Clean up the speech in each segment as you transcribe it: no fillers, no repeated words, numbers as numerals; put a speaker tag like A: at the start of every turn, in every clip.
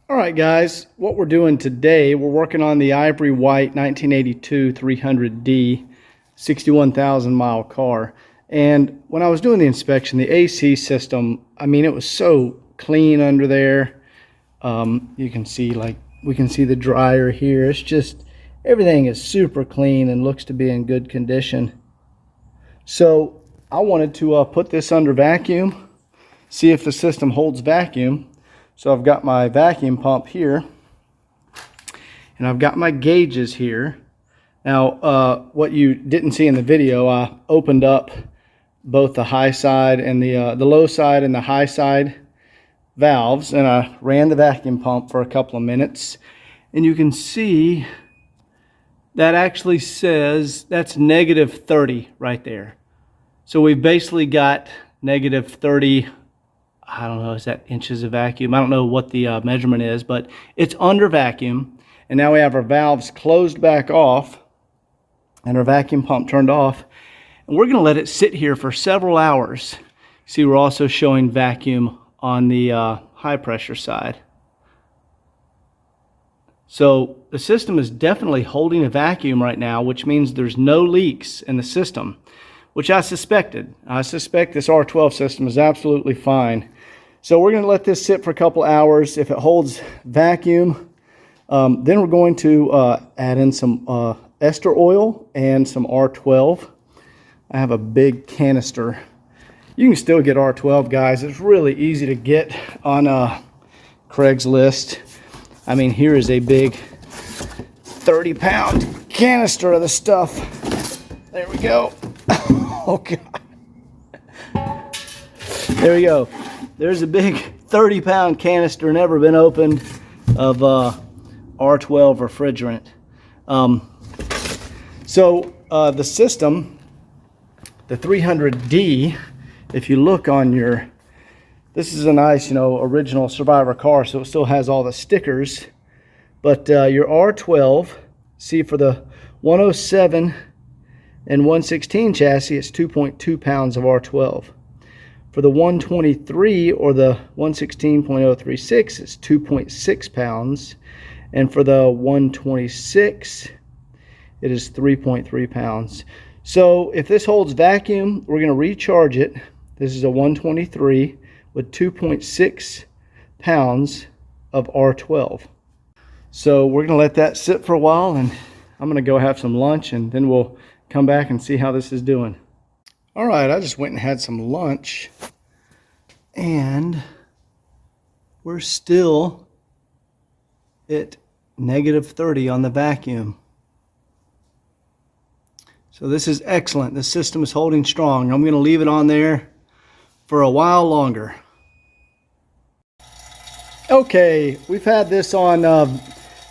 A: All right, guys, what we're doing today, we're working on the ivory white 1982 300D 61,000 mile car. And when I was doing the inspection, the AC system, I mean, it was so clean under there. You can see, we can see the dryer here. It's just, everything is super clean and looks to be in good condition. So I wanted to put this under vacuum, see if the system holds vacuum. So I've got my vacuum pump here, and I've got my gauges here. Now, what you didn't see in the video, I opened up both the high side and the low side and the high side valves, and I ran the vacuum pump for a couple of minutes, and you can see that actually says that's -30 right there. So we've basically got -30. I don't know, is that inches of vacuum? I don't know what the measurement is, but it's under vacuum. And now we have our valves closed back off and our vacuum pump turned off. And we're going to let it sit here for several hours. See, we're also showing vacuum on the high pressure side. So the system is definitely holding a vacuum right now, which means there's no leaks in the system, which I suspected. I suspect this R12 system is absolutely fine. So we're going to let this sit for a couple hours. If it holds vacuum, then we're going to add in some ester oil and some R12. I have a big canister. You can still get R12, guys. It's really easy to get on Craigslist. I mean, here is a big 30-pound canister of the stuff. There we go. Oh, God. There we go. There's a big 30-pound canister, never been opened, of R12 refrigerant. So the system, the 300D, if you look on your, this is a nice, original Survivor car, so it still has all the stickers. But your R12, see, for the 107 and 116 chassis, it's 2.2 pounds of R12. For the 123 or the 116.036, it's 2.6 pounds. And for the 126, it is 3.3 pounds. So if this holds vacuum, we're going to recharge it. This is a 123 with 2.6 pounds of R12. So we're going to let that sit for a while, and I'm going to go have some lunch, and then we'll come back and see how this is doing. All right, I just went and had some lunch, and we're still at -30 on the vacuum. So this is excellent. The system is holding strong. I'm going to leave it on there for a while longer. Okay, we've had this on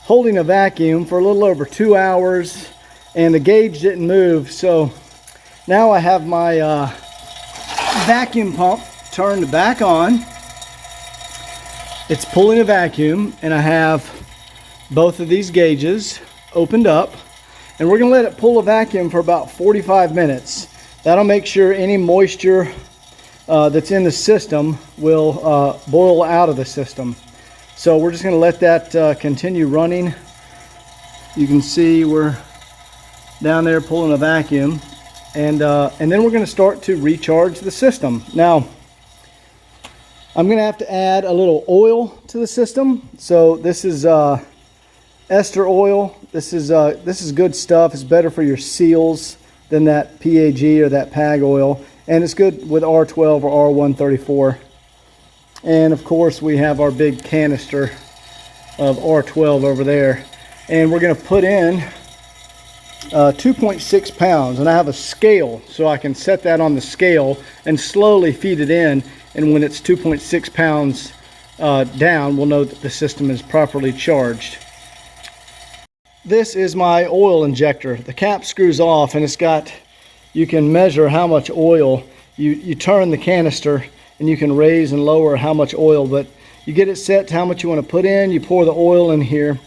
A: holding a vacuum for a little over 2 hours, and the gauge didn't move. So now I have my vacuum pump turned back on. It's pulling a vacuum, and I have both of these gauges opened up, and we're going to let it pull a vacuum for about 45 minutes. That'll make sure any moisture that's in the system will boil out of the system. So we're just going to let that continue running. You can see we're down there pulling a vacuum, and then we're going to start to recharge the system. Now, I'm going to have to add a little oil to the system. So this is ester oil. This is good stuff. It's better for your seals than that PAG or that PAG oil, and it's good with R12 or R134. And of course, we have our big canister of R12 over there, and we're going to put in 2.6 pounds, and I have a scale so I can set that on the scale and slowly feed it in, and when it's 2.6 pounds down, we'll know that the system is properly charged. This is my oil injector. The cap screws off, and it's got, you can measure how much oil. You turn the canister and you can raise and lower how much oil, but you get it set to how much you want to put in. You pour the oil in here,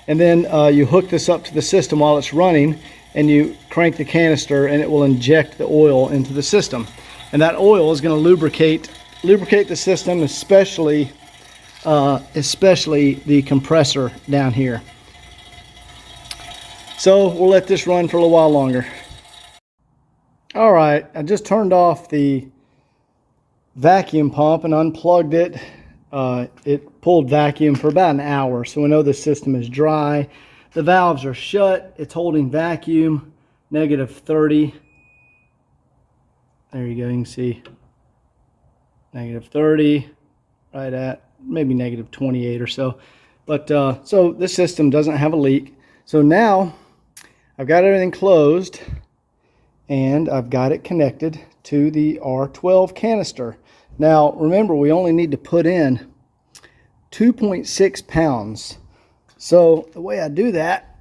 A: and then you hook this up to the system while it's running, and you crank the canister, and it will inject the oil into the system. And that oil is going to lubricate the system, especially especially the compressor down here. So we'll let this run for a little while longer. All right, I just turned off the vacuum pump and unplugged it. It pulled vacuum for about an hour, so we know the system is dry. The valves are shut. It's holding vacuum, -30. There you go, you can see -30, right at maybe -28 or so. But so this system doesn't have a leak. So now I've got everything closed and I've got it connected to the R12 canister. Now remember, we only need to put in 2.6 pounds. So the way I do that,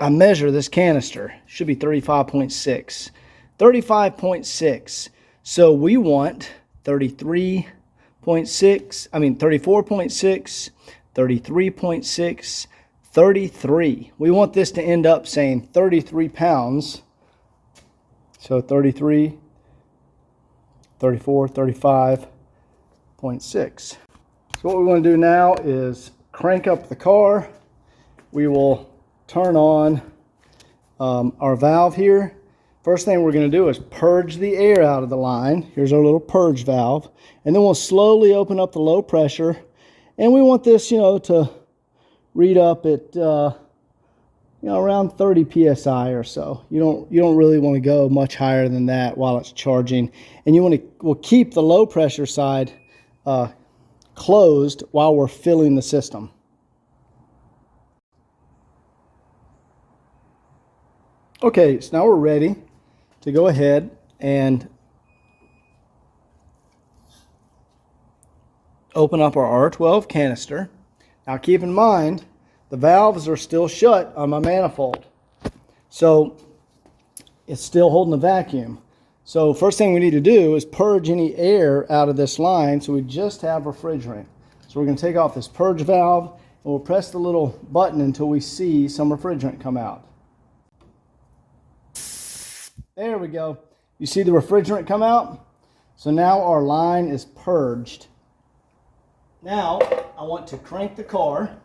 A: I measure this canister. It should be 35.6. 35.6. So we want 34.6, 33.6, 33. We want this to end up saying 33 pounds. So 33, 34, 35.6. So what we want to do now is crank up the car. We will turn on our valve here. First thing we're going to do is purge the air out of the line. Here's our little purge valve. And then we'll slowly open up the low pressure. And we want this, to read up at, around 30 psi or so. You don't really want to go much higher than that while it's charging. And we'll keep the low pressure side closed while we're filling the system. Okay, so now we're ready to go ahead and open up our R12 canister. Now keep in mind, the valves are still shut on my manifold. So it's still holding the vacuum. So first thing we need to do is purge any air out of this line so we just have refrigerant. So we're going to take off this purge valve and we'll press the little button until we see some refrigerant come out. There we go. You see the refrigerant come out? So now our line is purged. Now I want to crank the car,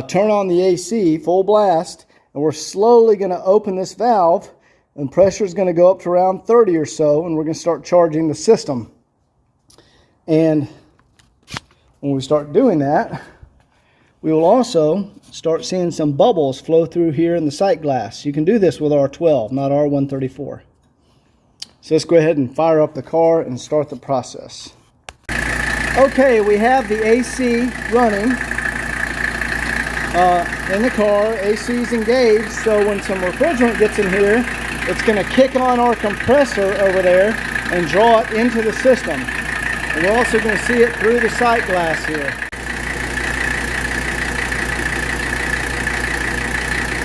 A: turn on the AC full blast, and we're slowly going to open this valve, and pressure is going to go up to around 30 or so, and we're going to start charging the system. And when we start doing that, we will also start seeing some bubbles flow through here in the sight glass. You can do this with R12, not R134. So let's go ahead and fire up the car and start the process. Okay, we have the AC running in the car. AC is engaged, so when some refrigerant gets in here, it's going to kick on our compressor over there and draw it into the system. And we're also going to see it through the sight glass here.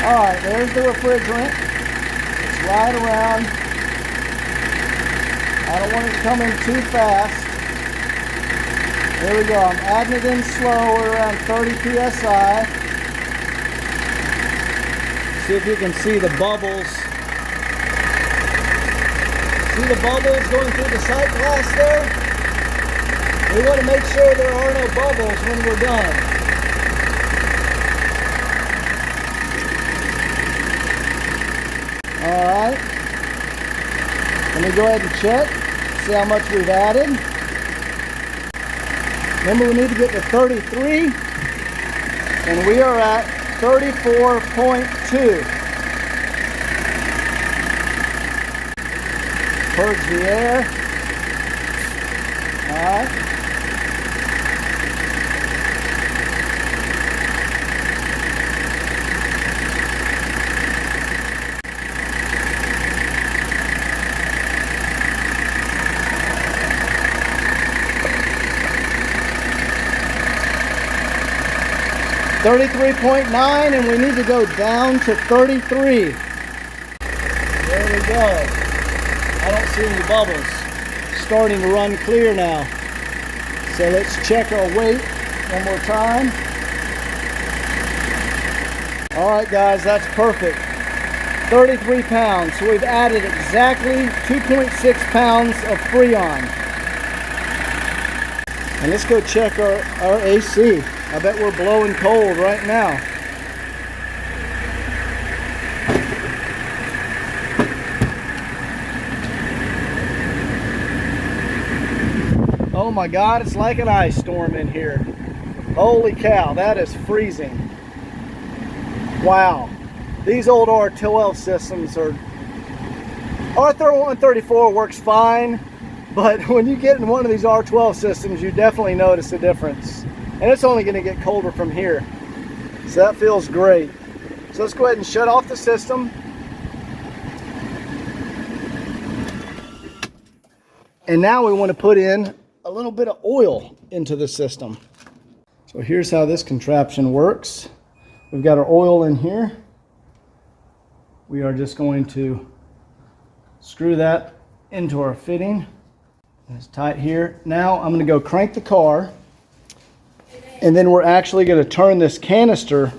A: Alright, there's the refrigerant. It's right around. I don't want it to come in too fast. There we go. I'm adding it in slow. We're around 30 psi. See if you can see the bubbles. See the bubbles going through the sight glass there? We want to make sure there are no bubbles when we're done. Alright. Let me go ahead and check. See how much we've added. Remember, we need to get to 33, and we are at 34.2. Purge the air. All right. .9, and we need to go down to 33. There we go. I don't see any bubbles. Starting to run clear now. So let's check our weight one more time. All right, guys, that's perfect. 33 pounds. So we've added exactly 2.6 pounds of Freon. And let's go check our AC. I bet we're blowing cold right now. Oh my God, it's like an ice storm in here. Holy cow, that is freezing. Wow. These old R12 systems are... R134 works fine, but when you get in one of these R12 systems, you definitely notice a difference. And it's only going to get colder from here. So that feels great. So let's go ahead and shut off the system. And now we want to put in a little bit of oil into the system. So here's how this contraption works. We've got our oil in here. We are just going to screw that into our fitting. It's tight here. Now I'm going to go crank the car, and then we're actually going to turn this canister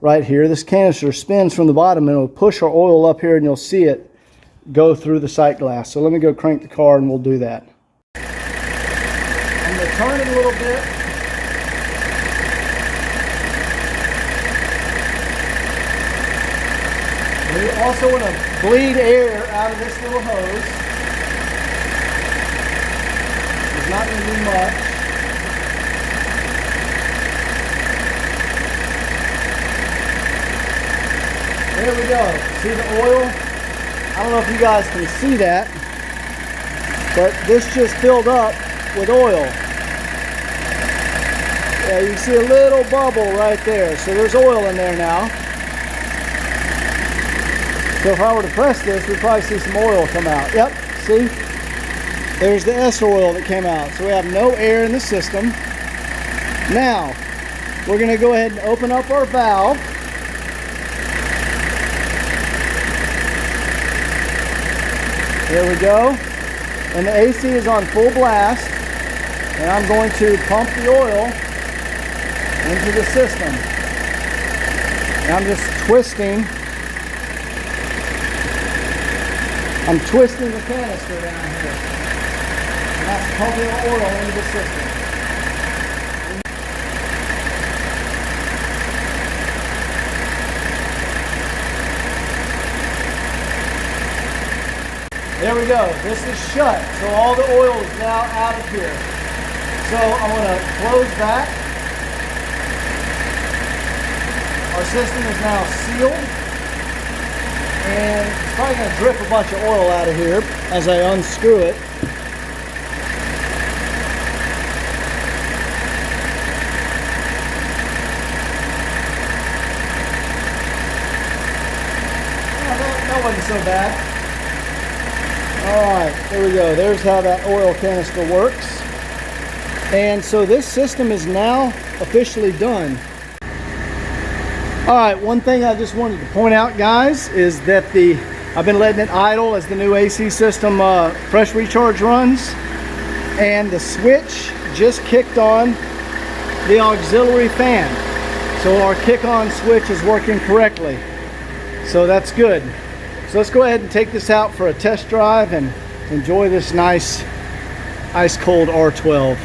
A: right here. This canister spins from the bottom and it'll push our oil up here, and you'll see it go through the sight glass. So let me go crank the car and we'll do that. I'm going to turn it a little bit. We also want to bleed air out of this little hose. It's not going to do much. There we go. See the oil? I don't know if you guys can see that, but this just filled up with oil. Yeah, you can see a little bubble right there. So there's oil in there now. So if I were to press this, we'd probably see some oil come out. Yep, see? There's the S oil that came out. So we have no air in the system. Now, we're going to go ahead and open up our valve. There we go. And the AC is on full blast. And I'm going to pump the oil into the system. And I'm just twisting. I'm twisting the canister down here. And that's pumping the oil into the system. There we go. This is shut, so all the oil is now out of here. So I'm going to close that. Our system is now sealed, and it's probably going to drip a bunch of oil out of here as I unscrew it. Oh, that wasn't so bad. Alright, there we go. There's how that oil canister works. And so this system is now officially done. Alright, one thing I just wanted to point out, guys, is that I've been letting it idle as the new AC system fresh recharge runs. And the switch just kicked on the auxiliary fan. So our kick-on switch is working correctly. So that's good. So let's go ahead and take this out for a test drive and enjoy this nice ice cold R12.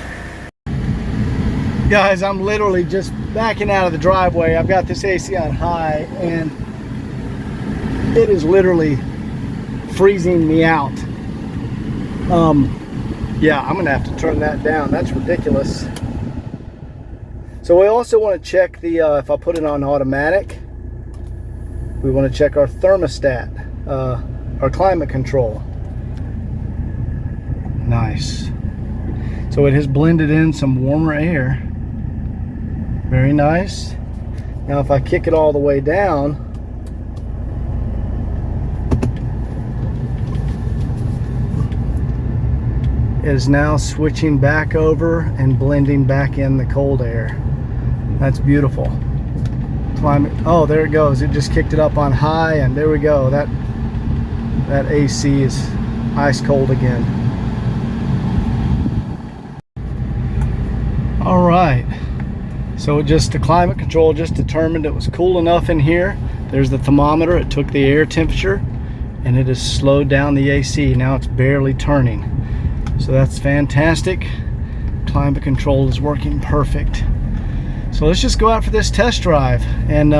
A: Guys, I'm literally just backing out of the driveway. I've got this AC on high and it is literally freezing me out. Yeah, I'm gonna have to turn that down. That's ridiculous. So we also want to check the if I put it on automatic, we want to check our thermostat, our climate control. Nice. So it has blended in some warmer air. Very nice. Now if I kick it all the way down, it is now switching back over and blending back in the cold air. That's beautiful. Climate, oh, there it goes. It just kicked it up on high, and there we go. That AC is ice cold again. All right. So the climate control just determined it was cool enough in here There's the thermometer. It took the air temperature and it has slowed down the AC. Now it's barely turning. So that's fantastic. Climate control is working perfect. So let's just go out for this test drive. And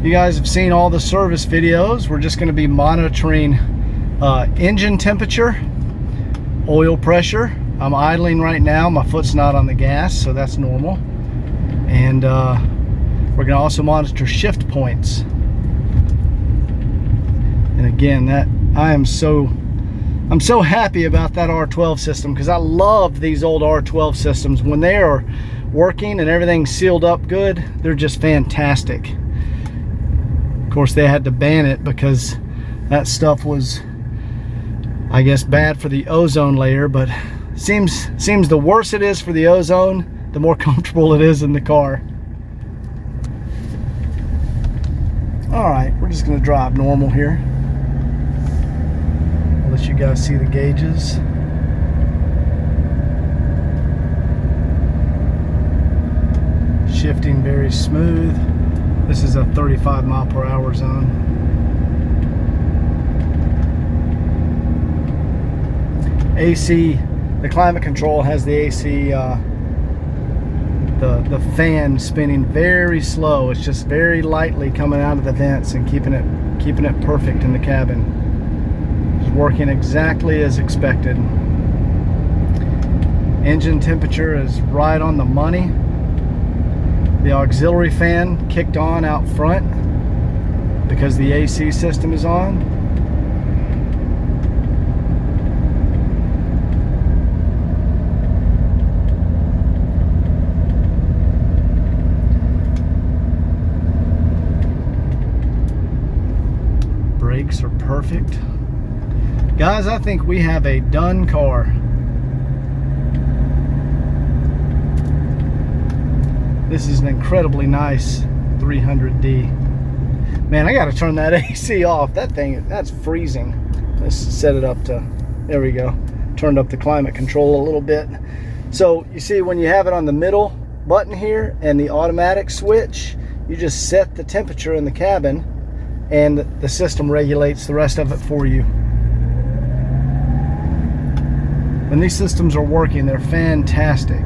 A: you guys have seen all the service videos. We're just going to be monitoring engine temperature, oil pressure. I'm idling right now. My foot's not on the gas, so that's normal. And we're going to also monitor shift points. And again, I'm so happy about that R12 system, because I love these old R12 systems. When they are working and everything's sealed up good, they're just fantastic. Of course, they had to ban it because that stuff was, I guess, bad for the ozone layer, but seems the worse it is for the ozone, the more comfortable it is in the car. All right, we're just going to drive normal here. I'll let you guys see the gauges. Shifting very smooth. This is a 35 mile per hour zone. AC, the climate control has the AC, the fan spinning very slow. It's just very lightly coming out of the vents and keeping it perfect in the cabin. It's working exactly as expected. Engine temperature is right on the money. The auxiliary fan kicked on out front because the AC system is on. Brakes are perfect. Guys, I think we have a done car. This is an incredibly nice 300D. Man, I gotta turn that AC off. That thing, that's freezing. Let's set it up to, there we go. Turned up the climate control a little bit. So you see, when you have it on the middle button here and the automatic switch, you just set the temperature in the cabin and the system regulates the rest of it for you. When these systems are working, they're fantastic.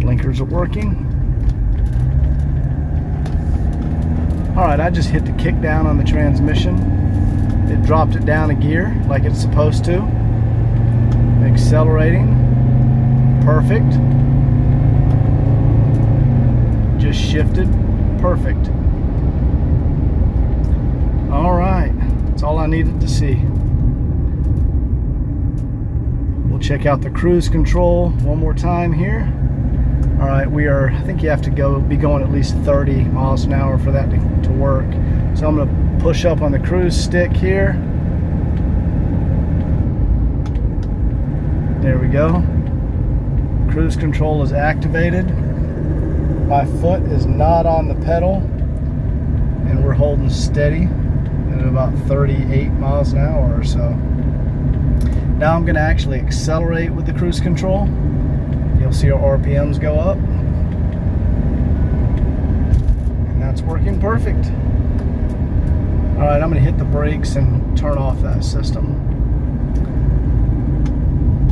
A: Blinkers are working. All right, I just hit the kick down on the transmission. It dropped it down a gear like it's supposed to. Accelerating. Perfect. Just shifted. Perfect. All right, that's all I needed to see. We'll check out the cruise control one more time here. All right, I think you have to be going at least 30 miles an hour for that to work. So I'm gonna push up on the cruise stick here. There we go. Cruise control is activated. My foot is not on the pedal and we're holding steady at about 38 miles an hour or so. Now I'm gonna actually accelerate with the cruise control. You'll see our RPMs go up. And that's working perfect. All right, I'm gonna hit the brakes and turn off that system.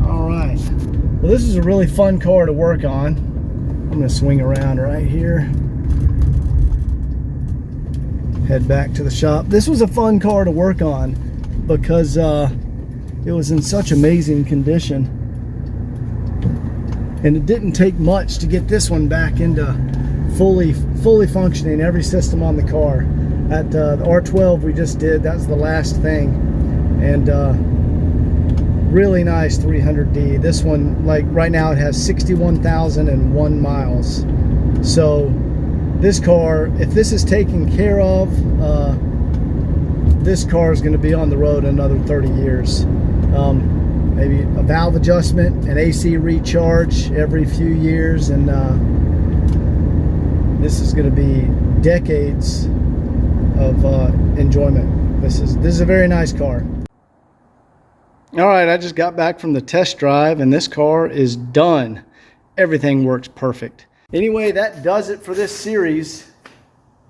A: All right. Well, this is a really fun car to work on. I'm gonna swing around right here. Head back to the shop. This was a fun car to work on because it was in such amazing condition. And it didn't take much to get this one back into fully functioning, every system on the car. At the R12 we just did, that's the last thing. And really nice 300D. This one, like right now, it has 61,001 miles. So this car, if this is taken care of, this car is going to be on the road another 30 years. Maybe a valve adjustment, an AC recharge every few years, and this is going to be decades of enjoyment. This is a very nice car. All right, I just got back from the test drive and this car is done. everything works perfect. Anyway, that does it for this series.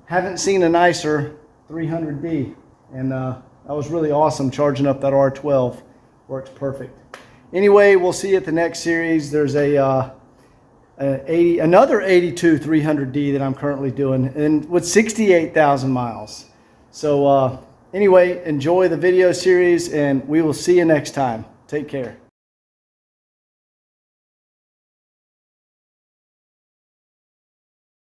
A: Haven't seen a nicer 300D, and that was really awesome charging up that R12. Works perfect. Anyway, we'll see you at the next series. There's another 82 300D that I'm currently doing, and with 68,000 miles. So anyway, enjoy the video series, and we will see you next time. Take care.